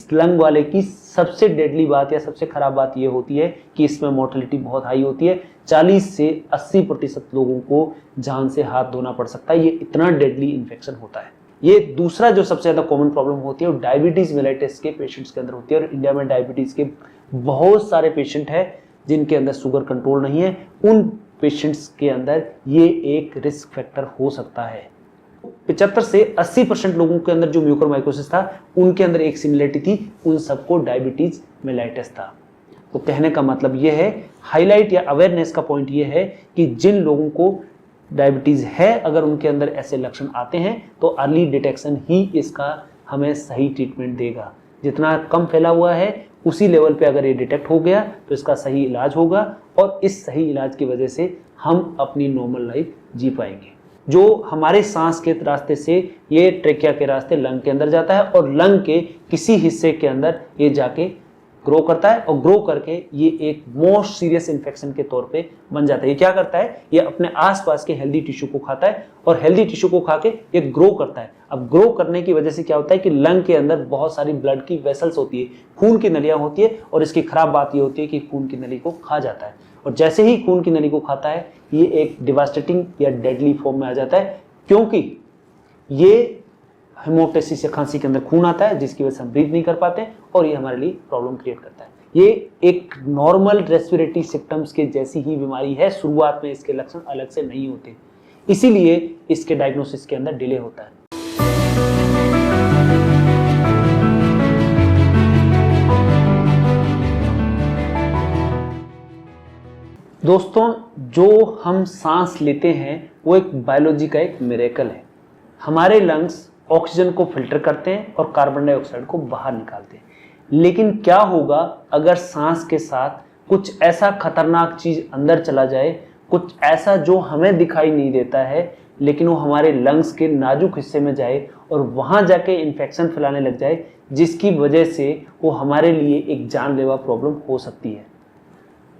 Lung वाले की सबसे डेडली बात या सबसे खराब बात ये होती है कि इसमें मोर्टेलिटी बहुत हाई होती है। 40 से 80% लोगों को जान से हाथ धोना पड़ सकता है। ये इतना डेडली इन्फेक्शन होता है। ये दूसरा जो सबसे ज़्यादा कॉमन प्रॉब्लम होती है वो डायबिटीज़ मेलाइटिस के पेशेंट्स के अंदर होती है। और इंडिया में डायबिटीज़ के बहुत सारे पेशेंट हैं जिनके अंदर शुगर कंट्रोल नहीं है। उन पेशेंट्स के अंदर ये एक रिस्क फैक्टर हो सकता है। 75 से 80% लोगों के अंदर जो म्यूकोरमाइकोसिस था उनके अंदर एक सिमिलरिटी थी, उन सबको डायबिटीज मेलाइटिस था। तो कहने का मतलब ये है, हाईलाइट या अवेयरनेस का पॉइंट ये है कि जिन लोगों को डायबिटीज है, अगर उनके अंदर ऐसे लक्षण आते हैं तो अर्ली डिटेक्शन ही इसका हमें सही ट्रीटमेंट देगा। जितना कम फैला हुआ है उसी लेवल पे अगर ये डिटेक्ट हो गया तो इसका सही इलाज होगा और इस सही इलाज की वजह से हम अपनी नॉर्मल लाइफ जी पाएंगे। जो हमारे सांस के रास्ते से ये ट्रेकिया के रास्ते लंग के अंदर जाता है और लंग के किसी हिस्से के अंदर ये जाके ग्रो करता है और ग्रो करके ये एक मोस्ट सीरियस इन्फेक्शन के तौर पे बन जाता है। ये क्या करता है, ये अपने आसपास के हेल्दी टिश्यू को खाता है और हेल्दी टिश्यू को खा के ये ग्रो करता है। अब ग्रो करने की वजह से क्या होता है कि लंग के अंदर बहुत सारी ब्लड की वेसल्स होती है, खून की नलियां होती है और इसकी खराब बात ये होती है कि खून की नली को खा जाता है और जैसे ही खून की नली को खाता है ये एक डिवास्टेटिंग या डेडली फॉर्म में आ जाता है, क्योंकि ये हेमोप्टाइसिस या खांसी के अंदर खून आता है जिसकी वजह से हम ब्रीथ नहीं कर पाते और ये हमारे लिए प्रॉब्लम क्रिएट करता है। ये एक नॉर्मल रेस्पिरेटरी सिम्टम्स के जैसी ही बीमारी है। शुरुआत में इसके लक्षण अलग से नहीं होते, इसीलिए इसके डायग्नोसिस के अंदर डिले होता है। दोस्तों, जो हम सांस लेते हैं वो एक बायोलॉजी का एक मिरेकल है। हमारे लंग्स ऑक्सीजन को फिल्टर करते हैं और कार्बन डाइऑक्साइड को बाहर निकालते हैं, लेकिन क्या होगा अगर सांस के साथ कुछ ऐसा खतरनाक चीज अंदर चला जाए, कुछ ऐसा जो हमें दिखाई नहीं देता है लेकिन वो हमारे लंग्स के नाजुक हिस्से में जाए और वहां जाके इन्फेक्शन फैलाने लग जाए, जिसकी वजह से वो हमारे लिए एक जानलेवा प्रॉब्लम हो सकती है।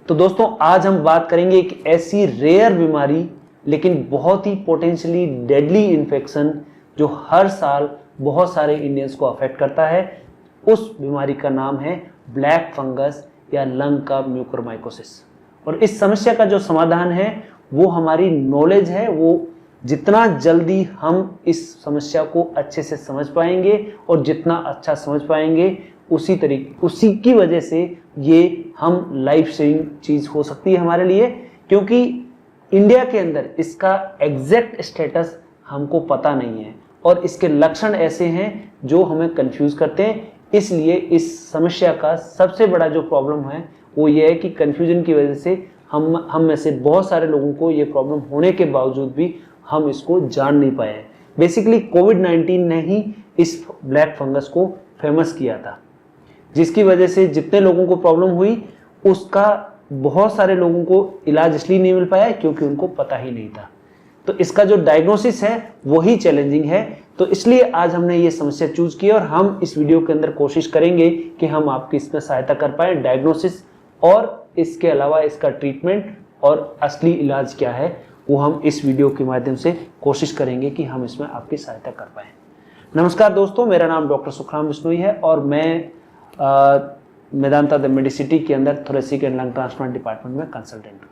तो दोस्तों, आज हम बात करेंगे एक ऐसी रेयर बीमारी लेकिन बहुत ही पोटेंशियली डेडली इन्फेक्शन जो हर साल बहुत सारे इंडियंस को अफेक्ट करता है। उस बीमारी का नाम है ब्लैक फंगस या लंग का म्यूकोरमाइकोसिस। और इस समस्या का जो समाधान है वो हमारी नॉलेज है। वो जितना जल्दी हम इस समस्या को अच्छे से समझ पाएंगे और जितना अच्छा समझ पाएंगे उसी की वजह से ये हम लाइफ सेविंग चीज हो सकती है हमारे लिए, क्योंकि इंडिया के अंदर इसका एग्जैक्ट स्टेटस हमको पता नहीं है और इसके लक्षण ऐसे हैं जो हमें कंफ्यूज करते हैं। इसलिए इस समस्या का सबसे बड़ा जो प्रॉब्लम है वो ये है कि कंफ्यूजन की वजह से हम में से बहुत सारे लोगों को ये प्रॉब्लम होने के बावजूद भी हम इसको जान नहीं पाए हैं। बेसिकली कोविड-19 ने ही इस ब्लैक फंगस को फेमस किया था, जिसकी वजह से जितने लोगों को प्रॉब्लम हुई उसका बहुत सारे लोगों को इलाज इसलिए नहीं मिल पाया क्योंकि उनको पता ही नहीं था। तो इसका जो डायग्नोसिस है वही चैलेंजिंग है। तो इसलिए आज हमने ये समस्या चूज की और हम इस वीडियो के अंदर कोशिश करेंगे कि हम आपकी इसमें सहायता कर पाए, डायग्नोसिस और इसके अलावा इसका ट्रीटमेंट और असली इलाज क्या है वो हम इस वीडियो के माध्यम से कोशिश करेंगे कि हम इसमें आपकी सहायता कर पाए। नमस्कार दोस्तों, मेरा नाम डॉक्टर सुखराम बिश्नोई है और मैं मेदांता द मेडिसिटी के अंदर thoracic and lung transplant department में कंसल्टेंट हूँ।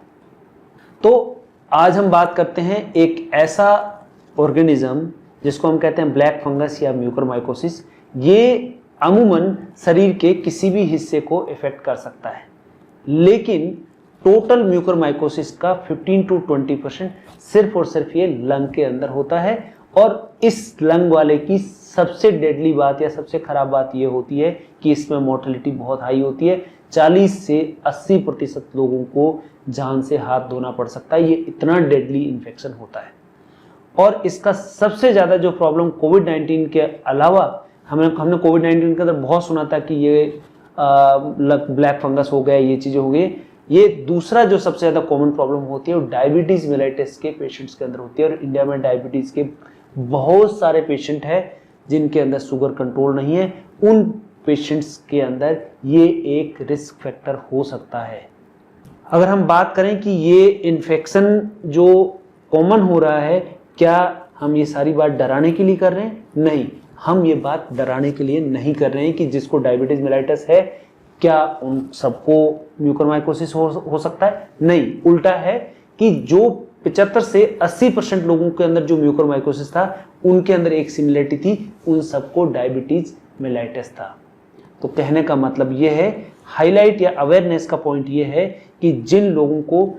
तो आज हम बात करते हैं एक ऐसा ऑर्गेनिज्म जिसको हम कहते हैं ब्लैक फंगस या म्यूकोरमाइकोसिस। ये अमूमन शरीर के किसी भी हिस्से को इफेक्ट कर सकता है, लेकिन टोटल म्यूकोरमाइकोसिस का 15 to 20% सिर्फ और सिर्फ ये लंग के अंदर होता है। और इस लंग वाले की सबसे डेडली बात या सबसे खराब बात ये होती है कि इसमें मोर्टेलिटी बहुत हाई होती है। 40 से 80% लोगों को जान से हाथ धोना पड़ सकता है। ये इतना डेडली इन्फेक्शन होता है और इसका सबसे ज़्यादा जो प्रॉब्लम कोविड-19 के अलावा हमने कोविड-19 के अंदर बहुत सुना था कि ये ब्लैक फंगस हो गया, ये चीज़ें हो गई। ये दूसरा जो सबसे ज़्यादा कॉमन प्रॉब्लम होती है वो डायबिटीज़ मेलाइटिस के पेशेंट्स के अंदर होती है। और इंडिया में डायबिटीज़ के बहुत सारे पेशेंट हैं जिनके अंदर शुगर कंट्रोल नहीं है। उन पेशेंट्स के अंदर ये एक रिस्क फैक्टर हो सकता है। अगर हम बात करें कि ये इन्फेक्शन जो कॉमन हो रहा है, क्या हम ये सारी बात डराने के लिए कर रहे हैं? नहीं, हम ये बात डराने के लिए नहीं कर रहे हैं कि जिसको डायबिटीज मेलाइटस है क्या उन सबको म्यूकरमाइकोसिस हो सकता है, नहीं, उल्टा है कि जो 75 से 80% लोगों के अंदर जो म्यूकरमाइकोसिस था उनके अंदर एक सिमिलरिटी थी, उन सबको डायबिटीज मेलाइटस था। तो कहने का मतलब ये है, हाईलाइट या अवेयरनेस का पॉइंट ये है कि जिन लोगों को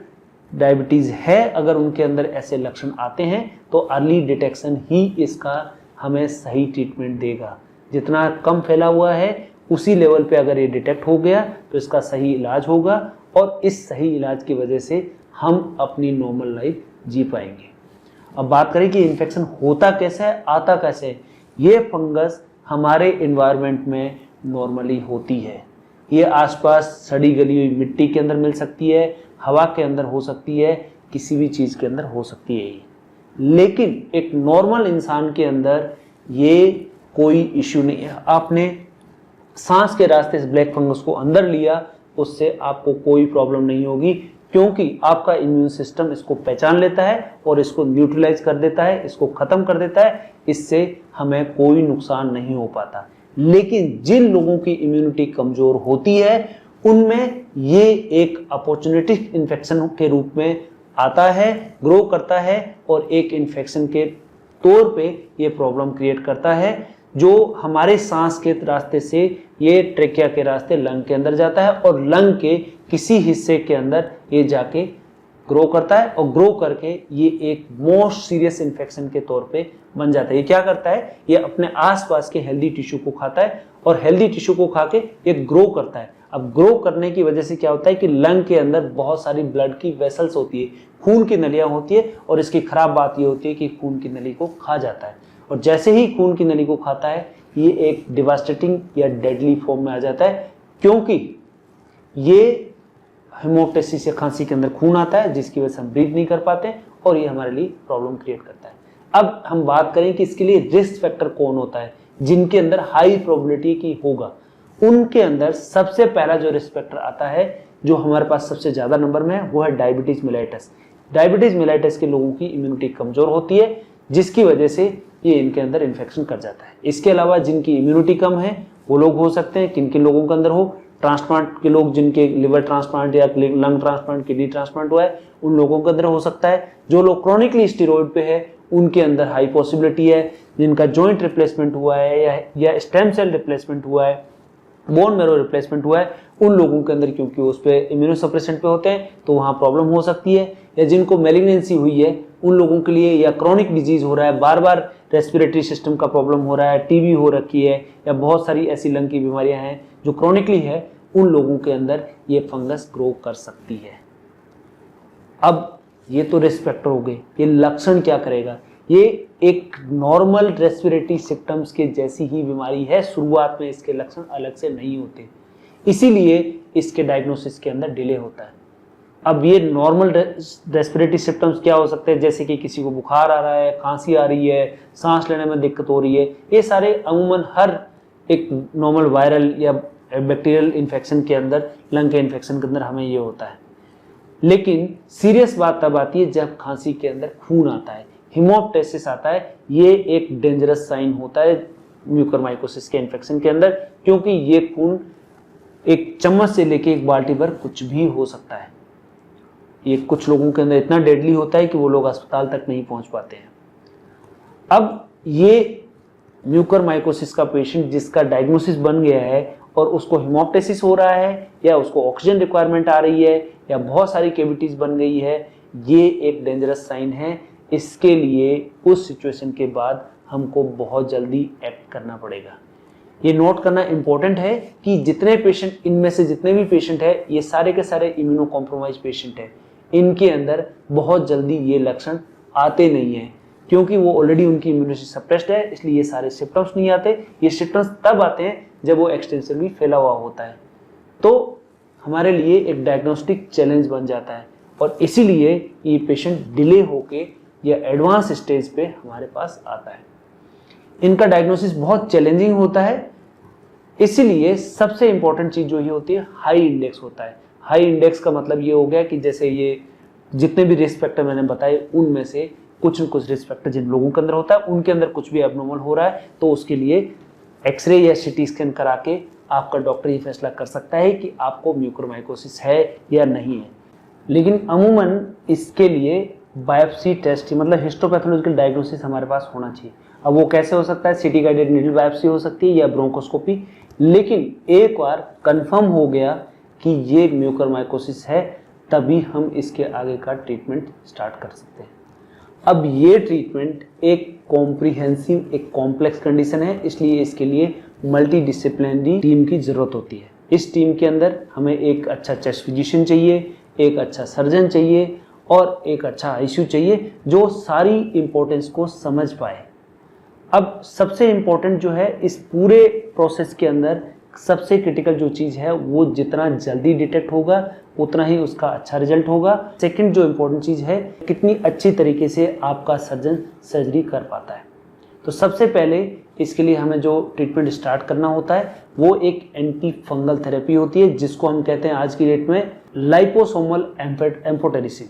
डायबिटीज है अगर उनके अंदर ऐसे लक्षण आते हैं तो अर्ली डिटेक्शन ही इसका हमें सही ट्रीटमेंट देगा। जितना कम फैला हुआ है उसी लेवल पे अगर ये डिटेक्ट हो गया तो इसका सही इलाज होगा और इस सही इलाज की वजह से हम अपनी नॉर्मल लाइफ जी पाएंगे। अब बात करें कि इन्फेक्शन होता कैसे है, आता कैसे है। ये फंगस हमारे इन्वायरमेंट में नॉर्मली होती है। ये आसपास सड़ी गली हुई मिट्टी के अंदर मिल सकती है, हवा के अंदर हो सकती है, किसी भी चीज़ के अंदर हो सकती है ये। लेकिन एक नॉर्मल इंसान के अंदर ये कोई इश्यू नहीं है। आपने सांस के रास्ते इस ब्लैक फंगस को अंदर लिया, उससे आपको कोई प्रॉब्लम नहीं होगी, क्योंकि आपका इम्यून सिस्टम इसको पहचान लेता है और इसको न्यूट्रलाइज कर देता है, इसको खत्म कर देता है। इससे हमें कोई नुकसान नहीं हो पाता। लेकिन जिन लोगों की इम्यूनिटी कमजोर होती है उनमें ये एक अपॉर्चुनिटिक इन्फेक्शन के रूप में आता है, ग्रो करता है और एक इन्फेक्शन के तौर पे ये प्रॉब्लम क्रिएट करता है, जो हमारे सांस के रास्ते से ये ट्रेकिया के रास्ते लंग के अंदर जाता है और लंग के किसी हिस्से के अंदर ये जाके ग्रो करता है और ग्रो करके ये एक मोस्ट सीरियस इन्फेक्शन के तौर पे बन जाता है। ये क्या करता है, ये अपने आसपास के हेल्दी टिश्यू को खाता है और हेल्दी टिश्यू को खा के ये ग्रो करता है। अब ग्रो करने की वजह से क्या होता है कि लंग के अंदर बहुत सारी ब्लड की वेसल्स होती है, खून की नलियां होती है और इसकी खराब बात ये होती है कि खून की नली को खा जाता है और जैसे ही खून की नली को खाता है ये एक डिवास्टेटिंग या डेडली फॉर्म में आ जाता है, क्योंकि ये हेमोप्टेसिस या खांसी के अंदर खून आता है जिसकी वजह से हम ब्रीथ नहीं कर पाते और ये हमारे लिए प्रॉब्लम क्रिएट करता है। अब हम बात करें कि इसके लिए रिस्क फैक्टर कौन होता है, जिनके अंदर हाई प्रोबेबिलिटी की होगा। उनके अंदर सबसे पहला जो रिस्क फैक्टर आता है, जो हमारे पास सबसे ज्यादा नंबर में है, वो है डायबिटीज मेलाइटस। डायबिटीज मेलाइटस के लोगों की इम्यूनिटी कमजोर होती है, जिसकी वजह से ये इनके अंदर इन्फेक्शन कर जाता है। इसके अलावा जिनकी इम्यूनिटी कम है वो लोग हो सकते हैं, किन किन लोगों के अंदर हो, ट्रांसप्लांट के लोग, जिनके लिवर ट्रांसप्लांट या लंग ट्रांसप्लांट, किडनी ट्रांसप्लांट हुआ है, उन लोगों के अंदर हो सकता है। जो लोग क्रॉनिकली स्टेरॉइड पे है उनके अंदर हाई पॉसिबिलिटी है। जिनका जॉइंट रिप्लेसमेंट हुआ है या स्टेम सेल रिप्लेसमेंट हुआ है, बोन मैरो रिप्लेसमेंट हुआ है, उन लोगों के अंदर, क्योंकि उस पे इम्यूनोसप्रेसेंट पे होते हैं तो वहाँ प्रॉब्लम हो सकती है। या जिनको मैलिग्नेंसी हुई है उन लोगों के लिए, या क्रॉनिक डिजीज हो रहा है, बार बार रेस्पिरेटरी सिस्टम का प्रॉब्लम हो रहा है, टीबी हो रखी है, या बहुत सारी ऐसी लंग की बीमारियां हैं जो क्रॉनिकली है, उन लोगों के अंदर ये फंगस ग्रो कर सकती है। अब ये तो रिस्क फैक्टर हो गए। ये लक्षण क्या करेगा, ये एक नॉर्मल रेस्पिरेटरी सिम्टम्स के जैसी ही बीमारी है। शुरुआत में इसके लक्षण अलग से नहीं होते, इसीलिए इसके डायग्नोसिस के अंदर डिले होता है। अब ये नॉर्मल रेस्पिरेटरी सिम्टम्स क्या हो सकते हैं, जैसे कि किसी को बुखार आ रहा है, खांसी आ रही है, सांस लेने में दिक्कत हो रही है। ये सारे अमूमन हर एक नॉर्मल वायरल या बैक्टीरियल इन्फेक्शन के अंदर, लंग के इन्फेक्शन के अंदर हमें ये होता है। लेकिन सीरियस बात तब आती है जब खांसी के अंदर खून आता है, हिमोप्टेसिस आता है। ये एक डेंजरस साइन होता है म्यूकरमाइकोसिस के इन्फेक्शन के अंदर, क्योंकि ये खून एक चम्मच से लेके एक बाल्टी भर कुछ भी हो सकता है। ये कुछ लोगों के अंदर इतना डेडली होता है कि वो लोग अस्पताल तक नहीं पहुंच पाते हैं। अब ये म्यूकरमाइकोसिस का पेशेंट जिसका डायग्नोसिस बन गया है और उसको हिमोप्टेसिस हो रहा है, या उसको ऑक्सीजन रिक्वायरमेंट आ रही है, या बहुत सारी कैविटीज बन गई है, ये एक डेंजरस साइन है। इसके लिए उस सिचुएशन के बाद हमको बहुत जल्दी एक्ट करना पड़ेगा। ये नोट करना इंपॉर्टेंट है कि जितने पेशेंट, इनमें से जितने भी पेशेंट है, ये सारे के सारे इम्यूनो कॉम्प्रोमाइज पेशेंट है। इनके अंदर बहुत जल्दी ये लक्षण आते नहीं हैं, क्योंकि वो ऑलरेडी उनकी इम्यूनिटी सप्रेस्ड है, इसलिए ये सारे सिम्टम्स नहीं आते। ये सिम्टम्स तब आते हैं जब वो एक्सटेंसिवली फैला हुआ होता है, तो हमारे लिए एक डायग्नोस्टिक चैलेंज बन जाता है और इसीलिए ये पेशेंट डिले होके या एडवांस स्टेज पे हमारे पास आता है। इनका डायग्नोसिस बहुत चैलेंजिंग होता है, इसीलिए सबसे इंपॉर्टेंट चीज जो ये होती है, हाई इंडेक्स होता है। हाई इंडेक्स का मतलब ये हो गया कि जैसे ये जितने भी रिस्क फैक्टर मैंने बताए उनमें से कुछ न कुछ रिस्क फैक्टर जिन लोगों के अंदर होता है उनके अंदर कुछ भी एबनॉर्मल हो रहा है, तो उसके लिए एक्सरे या सीटी स्कैन करा के आपका डॉक्टर ये फैसला कर सकता है कि आपको म्यूकोरमाइकोसिस है या नहीं है। लेकिन अमूमन इसके लिए बायोप्सी टेस्ट मतलब हिस्टोपैथोलॉजिकल डायग्नोसिस हमारे पास होना चाहिए। अब वो कैसे हो सकता है, सीटी गाइडेड नीडल बायोप्सी हो सकती है या ब्रोंकोस्कोपी, लेकिन एक बार कंफर्म हो गया कि ये म्यूकोरमाइकोसिस है तभी हम इसके आगे का ट्रीटमेंट स्टार्ट कर सकते हैं। अब ये ट्रीटमेंट एक कॉम्प्रिहेंसिव, एक कॉम्प्लेक्स कंडीशन है, इसलिए इसके लिए मल्टी डिसिप्लिनरी टीम की जरूरत होती है। इस टीम के अंदर हमें एक अच्छा चेस्ट फिजिशियन चाहिए, एक अच्छा सर्जन चाहिए और एक अच्छा आईसीयू चाहिए जो सारी इंपॉर्टेंस को समझ पाए। अब सबसे इम्पोर्टेंट जो है इस पूरे प्रोसेस के अंदर सबसे क्रिटिकल जो चीज़ है वो जितना जल्दी डिटेक्ट होगा उतना ही उसका अच्छा रिजल्ट होगा। सेकंड जो इम्पोर्टेंट चीज़ है कितनी अच्छी तरीके से आपका सर्जन सर्जरी कर पाता है। तो सबसे पहले इसके लिए हमें जो ट्रीटमेंट स्टार्ट करना होता है वो एक एंटी फंगल थेरेपी होती है जिसको हम कहते हैं आज की डेट में लाइपोसोमल एम्फोटेरिसिन।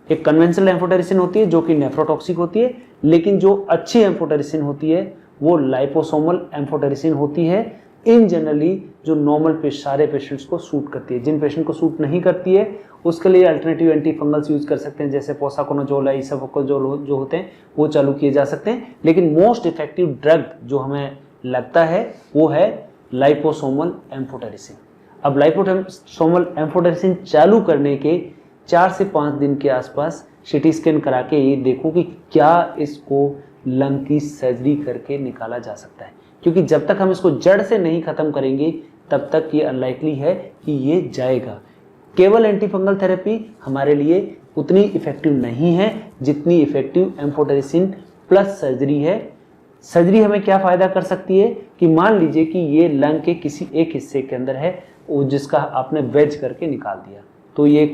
एक कन्वेंशनल एम्फोटेरिसिन होती है जो कि नेफ्रोटॉक्सिक होती है, लेकिन जो अच्छी एम्फोटेरिसिन होती है वो लाइपोसोमल एम्फोटेरिसिन होती है। इन जनरली जो नॉर्मल सारे पेशेंट्स को सूट करती है। जिन पेशेंट को सूट नहीं करती है उसके लिए अल्टरनेटिव एंटी फंगल्स यूज कर सकते हैं, जैसे पोसाकोनाजोल है, इसोफोकोजोल जो होते हैं वो चालू किए जा सकते हैं। लेकिन मोस्ट इफेक्टिव ड्रग जो हमें लगता है वो है लाइपोसोमल एम्फोटेरिसिन। अब लाइपोसोमल एम्फोटेरिसिन चालू करने के 4 से 5 दिन के आसपास सीटी स्कैन करा के ये देखो कि क्या इसको लंग की सर्जरी करके निकाला जा सकता है, क्योंकि जब तक हम इसको जड़ से नहीं खत्म करेंगे तब तक ये अनलाइकली है कि ये जाएगा। केवल एंटीफंगल थेरेपी हमारे लिए उतनी इफेक्टिव नहीं है जितनी इफेक्टिव एम्फोटेरिसिन प्लस सर्जरी है। सर्जरी हमें क्या फायदा कर सकती है कि मान लीजिए कि ये लंग के किसी एक हिस्से के अंदर है जिसका आपने वेज करके निकाल दिया, तो ये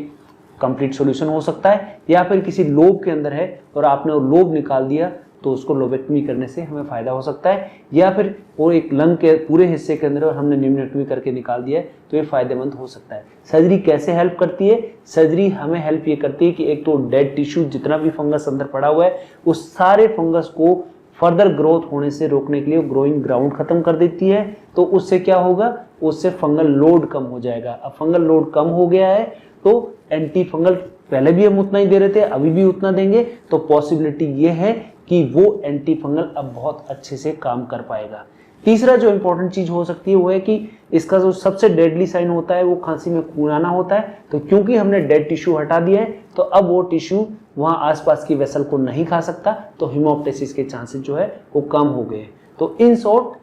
कंप्लीट सॉल्यूशन हो सकता है। या फिर किसी लोब के अंदर है और आपने वो लोब निकाल दिया तो उसको लोबेक्टमी करने से हमें फायदा हो सकता है। या फिर वो एक लंग के पूरे हिस्से के अंदर और हमने निम्नोटमी करके निकाल दिया है तो ये फायदेमंद हो सकता है। सर्जरी कैसे हेल्प करती है? सर्जरी हमें हेल्प ये करती है कि एक तो डेड टिश्यू जितना भी फंगस अंदर पड़ा हुआ है उस सारे फंगस को फर्दर ग्रोथ होने से रोकने के लिए ग्रोइंग ग्राउंड खत्म कर देती है। तो उससे क्या होगा, उससे फंगल लोड कम हो जाएगा। अब फंगल लोड कम हो गया है तो एंटी फंगल पहले भी हम उतना ही दे रहे थे, अभी भी उतना देंगे, तो पॉसिबिलिटी ये है कि वो एंटी फंगल अब बहुत अच्छे से काम कर पाएगा। तीसरा जो इंपॉर्टेंट चीज हो सकती है वो है कि इसका जो सबसे डेडली साइन होता है वो खांसी में खून आना होता है। तो क्योंकि हमने डेड टिश्यू हटा दिया है तो अब वो टिश्यू वहां आसपास की वेसल को नहीं खा सकता, तो हिमोप्टेसिस के चांसेस जो है वो कम हो गए। तो इन शॉर्ट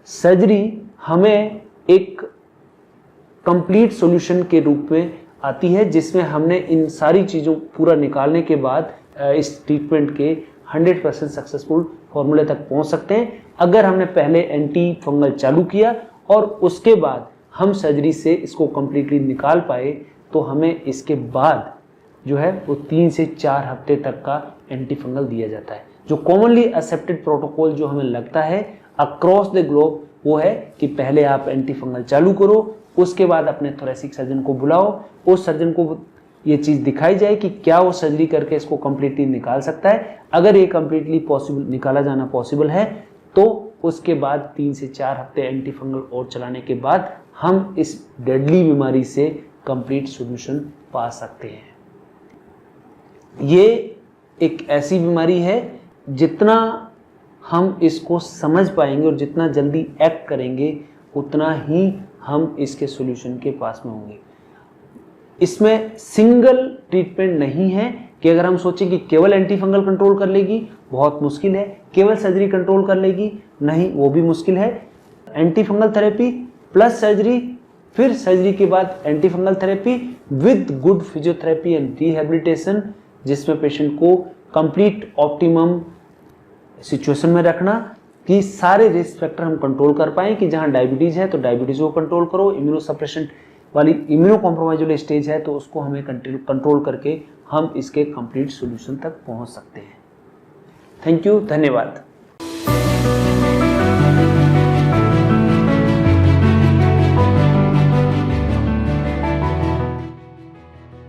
सर्जरी हमें एक कंप्लीट सॉल्यूशन के रूप में आती है जिसमें हमने इन सारी चीज़ों पूरा निकालने के बाद इस ट्रीटमेंट के 100% सक्सेसफुल फॉर्मूले तक पहुंच सकते हैं। अगर हमने पहले एंटी फंगल चालू किया और उसके बाद हम सर्जरी से इसको कम्प्लीटली निकाल पाए तो हमें इसके बाद जो है वो 3 से 4 हफ्ते तक का एंटी फंगल दिया जाता है। जो कॉमनली एक्सेप्टेड प्रोटोकॉल जो हमें लगता है अक्रॉस द ग्लोब वो है कि पहले आप एंटी फंगल चालू करो, उसके बाद अपने थोरेसिक सर्जन को बुलाओ, उस सर्जन को ये चीज़ दिखाई जाए कि क्या वो सर्जरी करके इसको कम्प्लीटली निकाल सकता है। अगर ये कम्प्लीटली पॉसिबल निकाला जाना पॉसिबल है तो उसके बाद 3 से 4 हफ्ते एंटी फंगल और चलाने के बाद हम इस डेडली बीमारी से कंप्लीट सॉल्यूशन पा सकते हैं। ये एक ऐसी बीमारी है जितना हम इसको समझ पाएंगे और जितना जल्दी एक्ट करेंगे उतना ही हम इसके सॉल्यूशन के पास में होंगे। इसमें सिंगल ट्रीटमेंट नहीं है कि अगर हम सोचें कि केवल एंटी फंगल कंट्रोल कर लेगी, बहुत मुश्किल है। केवल सर्जरी कंट्रोल कर लेगी, नहीं, वो भी मुश्किल है। Anti fungal therapy plus surgery, फिर सर्जरी के बाद anti fungal therapy with good physiotherapy and rehabilitation, जिसमें पेशेंट को कंप्लीट ऑप्टिमम सिचुएशन में रखना कि सारे रिस्क फैक्टर हम कंट्रोल कर पाएं। कि जहां डायबिटीज है तो डायबिटीज को कंट्रोल करो, इम्यूनो सप्रेशन वाली इम्यूनो कॉम्प्रोमाइज वाली स्टेज है तो उसको हमें कंट्रोल करके हम इसके कंप्लीट सॉल्यूशन तक पहुंच सकते हैं। थैंक यू, धन्यवाद।